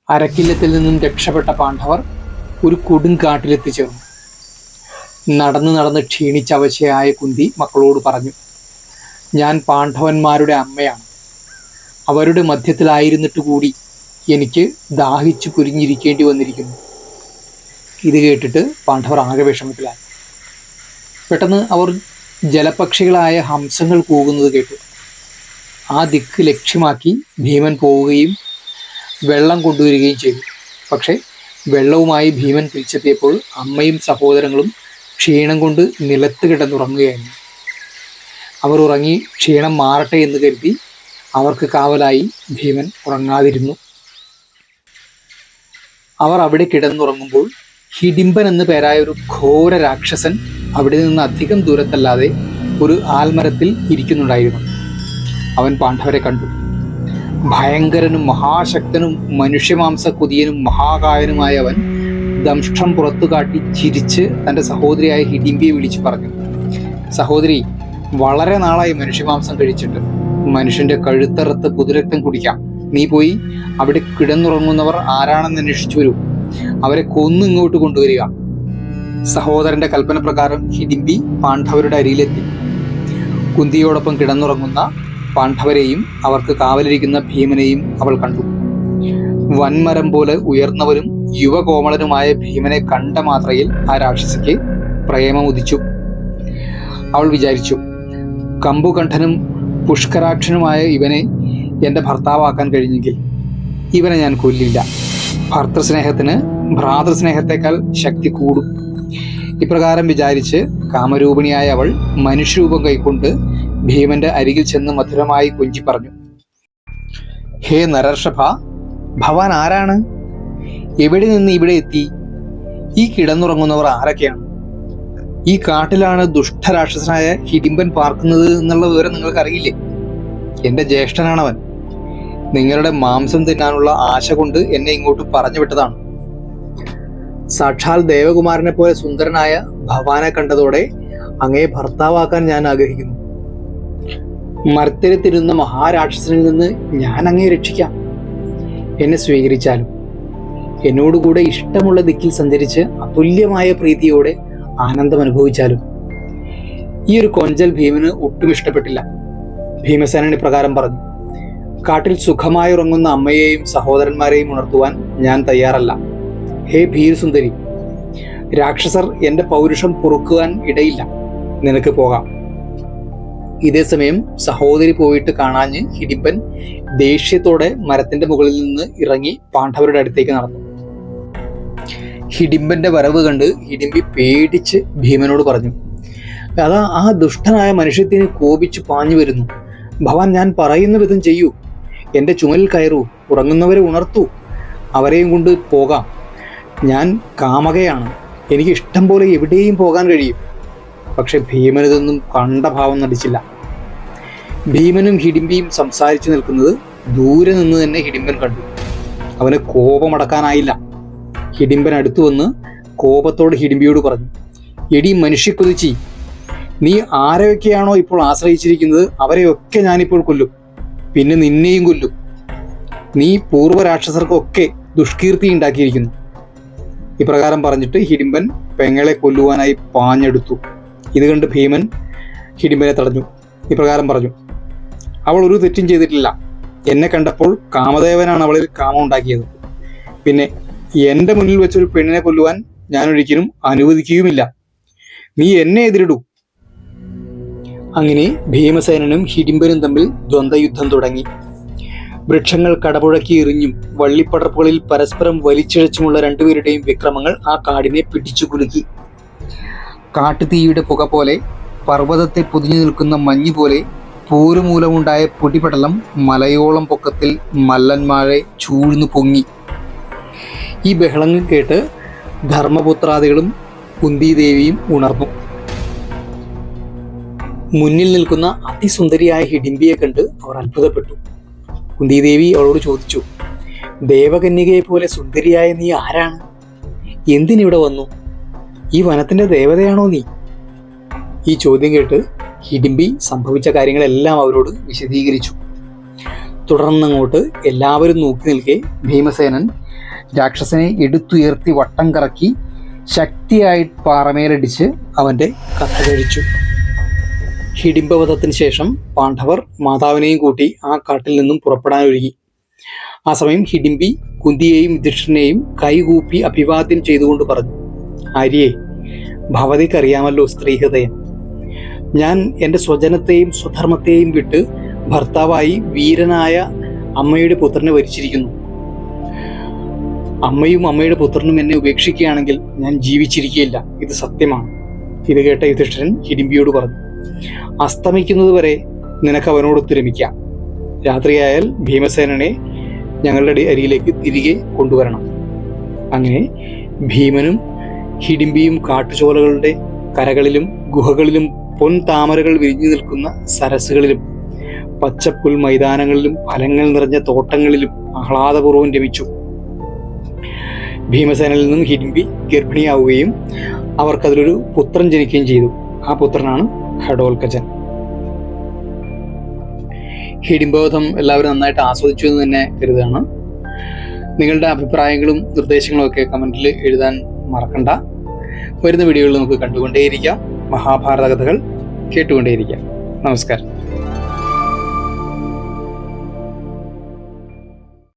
അരക്കില്ലത്തിൽ നിന്നും രക്ഷപ്പെട്ട പാണ്ഡവർ ഒരു കൊടുങ്കാട്ടിലെത്തിച്ചേർന്നു. നടന്ന് നടന്ന് ക്ഷീണിച്ചവശയായ കുന്തി മക്കളോട് പറഞ്ഞു, ഞാൻ പാണ്ഡവന്മാരുടെ അമ്മയാണ്. അവരുടെ മധ്യത്തിലായിരുന്നിട്ട് കൂടി എനിക്ക് ദാഹിച്ചു കുരിഞ്ഞിരിക്കേണ്ടി വന്നിരിക്കുന്നു. ഇത് കേട്ടിട്ട് പാണ്ഡവർ ആകെ വിഷമത്തിലായി. പെട്ടെന്ന് അവർ ജലപക്ഷികളായ ഹംസങ്ങൾ കൂകുന്നത് കേട്ടു. ആ ദിക്ക് ലക്ഷ്യമാക്കി ഭീമൻ പോവുകയും വെള്ളം കൊണ്ടുവരികയും ചെയ്തു. പക്ഷേ വെള്ളവുമായി ഭീമൻ തിരിച്ചെത്തിയപ്പോൾ അമ്മയും സഹോദരങ്ങളും ക്ഷീണം കൊണ്ട് നിലത്ത് കിടന്നുറങ്ങുകയായിരുന്നു. അവർ ഉറങ്ങി ക്ഷീണം മാറട്ടെ എന്ന് കരുതി അവർക്ക് കാവലായി ഭീമൻ ഉറങ്ങാതിരുന്നു. അവർ അവിടെ കിടന്നുറങ്ങുമ്പോൾ ഹിഡിംബൻ എന്നു പേരായ ഒരു ഘോര രാക്ഷസൻ അവിടെ നിന്ന് അധികം ദൂരത്തല്ലാതെ ഒരു ആൽമരത്തിൽ ഇരിക്കുന്നുണ്ടായിരുന്നു. അവൻ പാണ്ഡവരെ കണ്ടു. ഭയങ്കരനും മഹാശക്തനും മനുഷ്യമാംസ കുതിയനും മഹാകായനുമായ അവൻ ദംഷ്ട്രം പുറത്തു കാട്ടി ചിരിച്ച് തൻ്റെ സഹോദരിയായ ഹിഡിംബിയെ വിളിച്ചു പറഞ്ഞു, സഹോദരി, വളരെ നാളായി മനുഷ്യമാംസം കഴിച്ചിട്ട്. മനുഷ്യന്റെ കഴുത്തറുത്ത് പുതുരക്തം കുടിക്കാം. നീ പോയി അവിടെ കിടന്നുറങ്ങുന്നവർ ആരാണെന്ന് അന്വേഷിച്ചു വരൂ. അവരെ കൊന്നു ഇങ്ങോട്ട് കൊണ്ടുവരിക. സഹോദരന്റെ കൽപ്പന പ്രകാരം ഹിഡിംബി പാണ്ഡവരുടെ അരിയിലെത്തി. കുന്തിയോടൊപ്പം കിടന്നുറങ്ങുന്ന പാണ്ഡവരെയും അവർക്ക് കാവലിരിക്കുന്ന ഭീമനെയും അവൾ കണ്ടു. വൻമരം പോലെ ഉയർന്നവരും യുവകോമളനുമായ ഭീമനെ കണ്ട മാത്രയിൽ ആ രാക്ഷസിക്ക് പ്രേമമുദിച്ചു. അവൾ വിചാരിച്ചു, കമ്പുകണ്ഠനും പുഷ്കരാക്ഷനുമായ ഇവനെ എൻ്റെ ഭർത്താവാക്കാൻ കഴിഞ്ഞെങ്കിൽ ഇവനെ ഞാൻ കൊല്ലില്ല. ഭർത്തൃസ്നേഹത്തിന് ഭ്രാതൃസ്നേഹത്തെക്കാൾ ശക്തി കൂടും. ഇപ്രകാരം വിചാരിച്ച് കാമരൂപിണിയായ അവൾ മനുഷ്യരൂപം കൈക്കൊണ്ട് ഭീമന്റെ അരികിൽ ചെന്ന് മധുരമായി കൊഞ്ചി പറഞ്ഞു, ഹേ നരർഷഭ, ഭവാൻ ആരാണ്? എവിടെ നിന്ന് ഇവിടെ എത്തി? ഈ കിടന്നുറങ്ങുന്നവർ ആരൊക്കെയാണ്? ഈ കാട്ടിലാണ് ദുഷ്ടരാക്ഷസനായ ഹിഡിംബൻ പാർക്കുന്നത് എന്നുള്ള വിവരം നിങ്ങൾക്കറിയില്ലേ? എൻ്റെ ജ്യേഷ്ഠനാണവൻ. നിങ്ങളുടെ മാംസം തിന്നാനുള്ള ആശ കൊണ്ട് എന്നെ ഇങ്ങോട്ട് പറഞ്ഞു വിട്ടതാണ്. സാക്ഷാൽ ദേവകുമാരനെ പോലെ സുന്ദരനായ ഭവാനെ കണ്ടതോടെ അങ്ങയെ ഭർത്താവാക്കാൻ ഞാൻ ആഗ്രഹിക്കുന്നു. മർത്യരത്തിരുന്ന മഹാരാക്ഷസനിൽ നിന്ന് ഞാൻ അങ്ങയെ രക്ഷിക്കാം. എന്നെ സ്വീകരിച്ചാലും എന്നോടുകൂടെ ഇഷ്ടമുള്ള ദിക്കിൽ സഞ്ചരിച്ച് അതുല്യമായ പ്രീതിയോടെ ആനന്ദം അനുഭവിച്ചാലും. ഈ ഒരു കൊഞ്ചൽ ഭീമന് ഒട്ടും ഇഷ്ടപ്പെട്ടില്ല. ഭീമസേനൻ ഇപ്രകാരം പറഞ്ഞു, കാട്ടിൽ സുഖമായി ഉറങ്ങുന്ന അമ്മയെയും സഹോദരന്മാരെയും ഉണർത്തുവാൻ ഞാൻ തയ്യാറല്ല. ഹേ ഭീരസുന്ദരി, രാക്ഷസർ എൻ്റെ പൗരുഷം പൊറുക്കുവാൻ ഇടയില്ല. നിനക്ക് പോകാം. ഇതേ സമയം സഹോദരി പോയിട്ട് കാണാഞ്ഞ് ഹിഡിംബൻ ദേഷ്യത്തോടെ മരത്തിന്റെ മുകളിൽ നിന്ന് ഇറങ്ങി പാണ്ഡവരുടെ അടുത്തേക്ക് നടന്നു. ഹിഡിംബന്റെ വരവ് കണ്ട് ഹിഡിംബി പേടിച്ച് ഭീമനോട് പറഞ്ഞു, അതാ ആ ദുഷ്ടനായ മനുഷ്യത്തിന് കോപിച്ച് പാഞ്ഞു വരുന്നു. ഭവാൻ ഞാൻ പറയുന്ന വിധം ചെയ്യൂ. എൻ്റെ ചുമലിൽ കയറൂ. ഉറങ്ങുന്നവരെ ഉണർത്തൂ. അവരെയും കൊണ്ട് പോകാം. ഞാൻ കാമകയാണ്. എനിക്ക് ഇഷ്ടം പോലെ എവിടെയും പോകാൻ കഴിയും. പക്ഷെ ഭീമനിതൊന്നും കണ്ട ഭാവം നടിച്ചില്ല. ഭീമനും ഹിഡിംബിയും സംസാരിച്ചു നിൽക്കുന്നത് ദൂരെ നിന്ന് തന്നെ ഹിഡിംബൻ കണ്ടു. അവന് കോപമടക്കാനായില്ല. ഹിഡിംബൻ അടുത്തു വന്ന് കോപത്തോട് ഹിഡിംബിയോട് പറഞ്ഞു, എടി മനുഷ്യക്കൊതിച്ചി, നീ ആരെയൊക്കെയാണോ ഇപ്പോൾ ആശ്രയിച്ചിരിക്കുന്നത് അവരെയൊക്കെ ഞാനിപ്പോൾ കൊല്ലും. പിന്നെ നിന്നെയും കൊല്ലും. നീ പൂർവ്വരാക്ഷസർക്കൊക്കെ ദുഷ്കീർത്തി ഉണ്ടാക്കിയിരിക്കുന്നു. ഇപ്രകാരം പറഞ്ഞിട്ട് ഹിഡിംബൻ പെങ്ങളെ കൊല്ലുവാനായി പാഞ്ഞെടുത്തു. ഇത് കണ്ട് ഭീമൻ ഹിഡിംബനെ തടഞ്ഞു. ഇപ്രകാരം പറഞ്ഞു, അവൾ ഒരു തെറ്റും ചെയ്തിട്ടില്ല. എന്നെ കണ്ടപ്പോൾ കാമദേവനാണ് അവളിൽ കാമം ഉണ്ടാക്കിയത്. പിന്നെ എൻ്റെ മുന്നിൽ വെച്ചൊരു പെണ്ണിനെ കൊല്ലുവാൻ ഞാൻ ഒരിക്കലും അനുവദിക്കുകയുമില്ല. നീ എന്നെ എതിരിടൂ. അങ്ങനെ ഭീമസേനനും ഹിഡിംബനും തമ്മിൽ ദ്വന്ദ്വയുദ്ധം തുടങ്ങി. വൃക്ഷങ്ങൾ കടപുഴക്കി എറിഞ്ഞും വള്ളിപ്പടർപ്പുകളിൽ പരസ്പരം വലിച്ചിഴച്ചുമുള്ള രണ്ടുപേരുടെയും വിക്രമങ്ങൾ ആ കാടിനെ പിടിച്ചു കുലുക്കി. കാട്ടുതീയുടെ പുക പോലെ, പർവ്വതത്തെ പൊതിഞ്ഞു നിൽക്കുന്ന മഞ്ഞ് പോലെ പോരുമൂലമുണ്ടായ പൊടിപടലം മലയോളം പൊക്കത്തിൽ മല്ലന്മാരെ ചൂഴ്ന്നു പൊങ്ങി. ഈ ബഹളങ്ങൾ കേട്ട് ധർമ്മപുത്രാദികളും കുന്തിദേവിയും ഉണർന്നു. മുന്നിൽ നിൽക്കുന്ന അതിസുന്ദരിയായ ഹിഡിംബിയെ കണ്ട് അവർ അത്ഭുതപ്പെട്ടു. കുന്തിദേവി അവളോട് ചോദിച്ചു, ദേവകന്യകയെ പോലെ സുന്ദരിയായ നീ ആരാണ്? എന്തിനിവിടെ വന്നു? ഈ വനത്തിന്റെ ദേവതയാണോ നീ? ഈ ചോദ്യം കേട്ട് ഹിഡിംബി സംഭവിച്ച കാര്യങ്ങളെല്ലാം അവരോട് വിശദീകരിച്ചു. തുടർന്നങ്ങോട്ട് എല്ലാവരും നോക്കി നിൽക്കെ ഭീമസേനൻ രാക്ഷസനെ എടുത്തുയർത്തി വട്ടം കറക്കി ശക്തിയായി പാറമേലടിച്ച് അവൻ്റെ കഥ കഴിച്ചു. ഹിഡിംബവധത്തിന് ശേഷം പാണ്ഡവർ മാതാവിനെയും കൂട്ടി ആ കാട്ടിൽ നിന്നും പുറപ്പെടാനൊരുങ്ങി. ആ സമയം ഹിഡിംബി കുന്തിയെയും യുധിഷ്ഠിരനെയും കൈകൂപ്പി അഭിവാദ്യം ചെയ്തുകൊണ്ട് പറഞ്ഞു, ആര്യേ, ഭവതിക്കറിയാമല്ലോ സ്ത്രീഹൃദയം. ഞാൻ എൻ്റെ സ്വജനത്തെയും സ്വധർമ്മത്തെയും വിട്ട് ഭർത്താവായി വീരനായ അമ്മയുടെ പുത്രനെ വരിച്ചിരിക്കുന്നു. അമ്മയും അമ്മയുടെ പുത്രനും എന്നെ ഉപേക്ഷിക്കുകയാണെങ്കിൽ ഞാൻ ജീവിച്ചിരിക്കുകയില്ല. ഇത് സത്യമാണ്. ഇത് കേട്ട യുധിഷ്ഠിരൻ ഹിഡിംബിയോട് പറഞ്ഞു, അസ്തമിക്കുന്നത് വരെ നിനക്ക് അവനോട് ഒത്തുരമിക്കാം. രാത്രിയായാൽ ഭീമസേനനെ ഞങ്ങളുടെ അരികിലേക്ക് തിരികെ കൊണ്ടുവരണം. അങ്ങനെ ഭീമനും ഹിഡിംബിയും കാട്ടുചോലകളുടെ കരകളിലും ഗുഹകളിലും പൊൻതാമരകൾ വിരിഞ്ഞു നിൽക്കുന്ന സരസുകളിലും പച്ചപ്പുൽ മൈതാനങ്ങളിലും ഫലങ്ങൾ നിറഞ്ഞ തോട്ടങ്ങളിലും ആഹ്ലാദപൂർവ്വം രമിച്ചു. ഭീമസേനയിൽ നിന്നും ഹിഡിംബി ഗർഭിണിയാവുകയും അവർക്കതിലൊരു പുത്രൻ ജനിക്കുകയും ചെയ്തു. ആ പുത്രനാണ് ഘടോൽക്കചൻ. ഹിഡിംബവധം എല്ലാവരും നന്നായിട്ട് ആസ്വദിച്ചു എന്ന് തന്നെ കരുതുകയാണ്. നിങ്ങളുടെ അഭിപ്രായങ്ങളും നിർദ്ദേശങ്ങളും ഒക്കെ കമൻറ്റിൽ എഴുതാൻ മറക്കണ്ട. വരുന്ന വീഡിയോകളിൽ നമുക്ക് കണ്ടുകൊണ്ടേയിരിക്കാം. മഹാഭാരത കഥകൾ കേട്ടുകൊണ്ടേയിരിക്കാം. നമസ്കാരം.